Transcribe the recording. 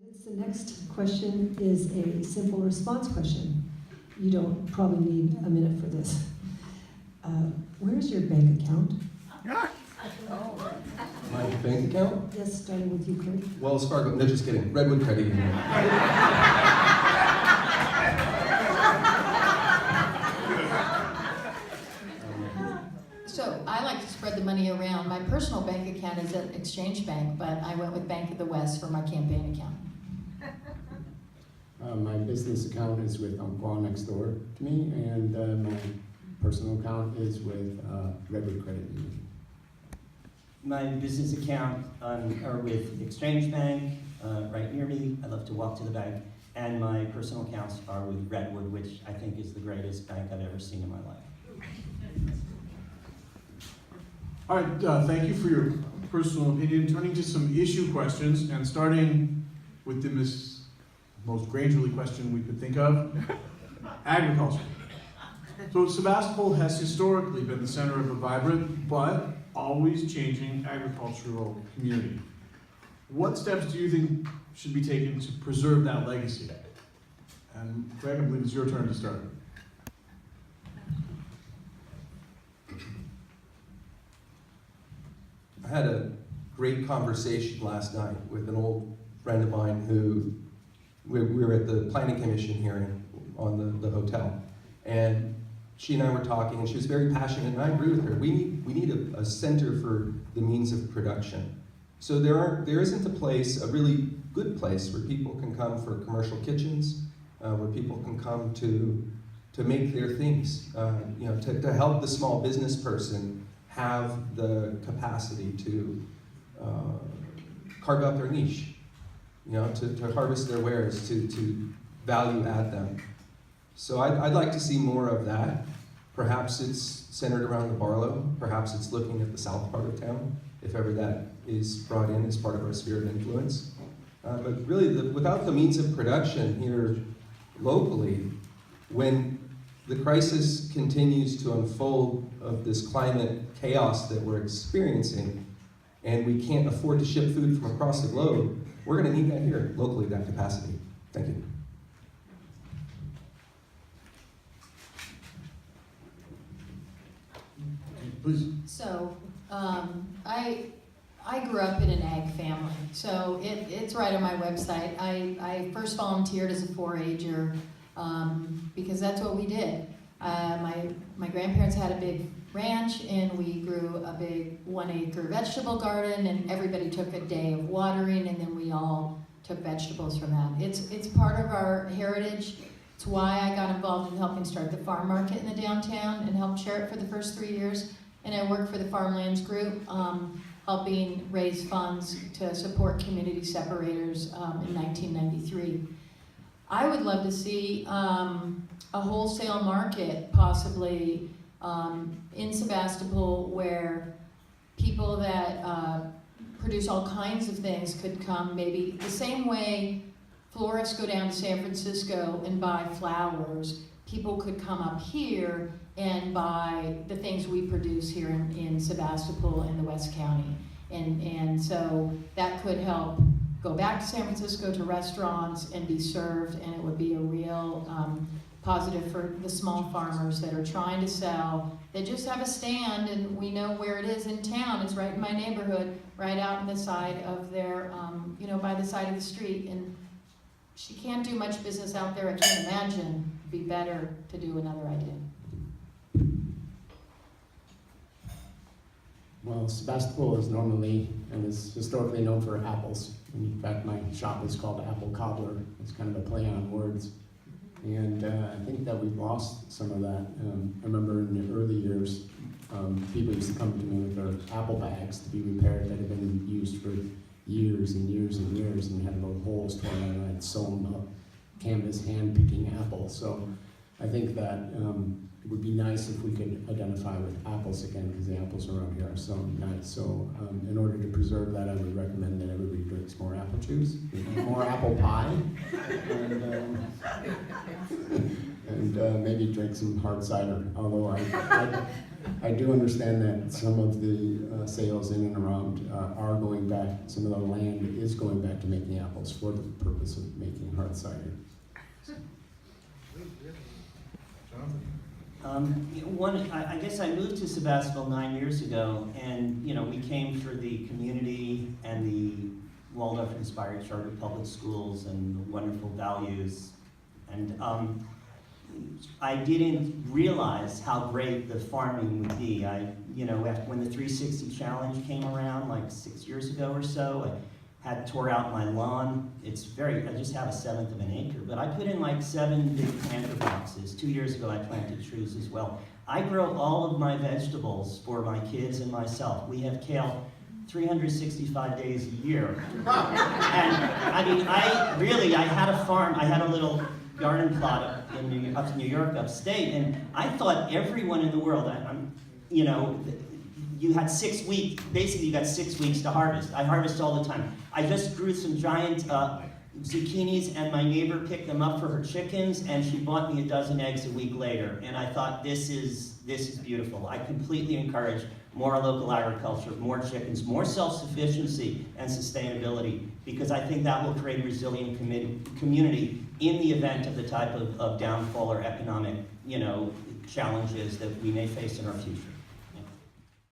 The next question is a simple response question. You don't probably need a minute for this. Where's your bank account? My bank account? Yes, starting with you, Kurt. Wells Fargo. No, just kidding. Redwood Credit Union. So I like to spread the money around. My personal bank account is at Exchange Bank, but I went with Bank of the West for my campaign account. My business account is with Uncle next door to me, and my personal account is with Redwood Credit Union. My business account are with Exchange Bank, right near me. I love to walk to the bank. And my personal accounts are with Redwood, which I think is the greatest bank I've ever seen in my life. All right, thank you for your personal opinion. Turning to some issue questions, and starting with the most Grangerly question we could think of, agriculture. So Sebastopol has historically been the center of a vibrant but always changing agricultural community. What steps do you think should be taken to preserve that legacy? And Greg, I believe it's your turn to start. I had a great conversation last night with an old friend of mine who we were at the planning commission hearing on the hotel, and she and I were talking, and she was very passionate, and I agree with her. We need a center for the means of production. So there isn't a place, a really good place, where people can come for commercial kitchens, where people can come to make their things, to help the small business person have the capacity to carve out their niche, to harvest their wares, to value add them. So I'd like to see more of that. Perhaps it's centered around the Barlow. Perhaps it's looking at the south part of town, if ever that is brought in as part of our sphere of influence. But really, without the means of production here locally, when the crisis continues to unfold of this climate chaos that we're experiencing, and we can't afford to ship food from across the globe, we're going to need that here locally, that capacity. Thank you. Please. So I grew up in an ag family, so it's right on my website. I first volunteered as a 4-H'er because that's what we did. My grandparents had a big ranch, and we grew a big 1-acre vegetable garden, and everybody took a day of watering, and then we all took vegetables from that. It's part of our heritage. It's why I got involved in helping start the farm market in the downtown and helped chair it for the first 3 years. And I worked for the Farmlands Group, helping raise funds to support community separators in 1993. I would love to see a wholesale market, possibly in Sebastopol, where people that produce all kinds of things could come, maybe the same way florists go down to San Francisco and buy flowers. People could come up here and buy the things we produce here in Sebastopol in the West County. And so that could help go back to San Francisco to restaurants and be served, and it would be a real positive for the small farmers that are trying to sell. They just have a stand, and we know where it is in town. It's right in my neighborhood, right out in the side of their, by the side of the street. And she can't do much business out there. I can't imagine. It'd be better to do another idea. Well, Sebastopol is normally and is historically known for apples. In fact, my shop is called Apple Cobbler. It's kind of a play on words. And I think that we've lost some of that. I remember in the early years, people used to come to me with their apple bags to be repaired that had been used for years and years and years, and had little holes torn out, and I'd sewn up canvas hand-picking apples. So I think that it would be nice if we could identify with apples again, because the apples around here are so nice. So in order to preserve that, I would recommend that everybody drinks more apple juice, more apple pie, and maybe drink some hard cider. Although I do understand that some of the sales in and around are going back, some of the land is going back to making apples for the purpose of making hard cider. I guess I moved to Sebastopol 9 years ago, and we came for the community and the Waldorf-inspired charter public schools and the wonderful values. And I didn't realize how great the farming would be. When the 360 challenge came around, like 6 years ago or so, I tore out my lawn. I just have 1/7 of an acre, but I put in like 7 big planter boxes. 2 years ago, I planted trees as well. I grow all of my vegetables for my kids and myself. We have kale 365 days a year. And I had a farm, I had a little garden plot up in New York, upstate, and I thought everyone in the world, you had 6 weeks, basically you got 6 weeks to harvest. I harvest all the time. I just grew some giant zucchinis, and my neighbor picked them up for her chickens, and she bought me a dozen eggs a week later. And I thought, this is beautiful. I completely encourage more local agriculture, more chickens, more self-sufficiency and sustainability, because I think that will create a resilient community in the event of the type of downfall or economic, challenges that we may face in our future.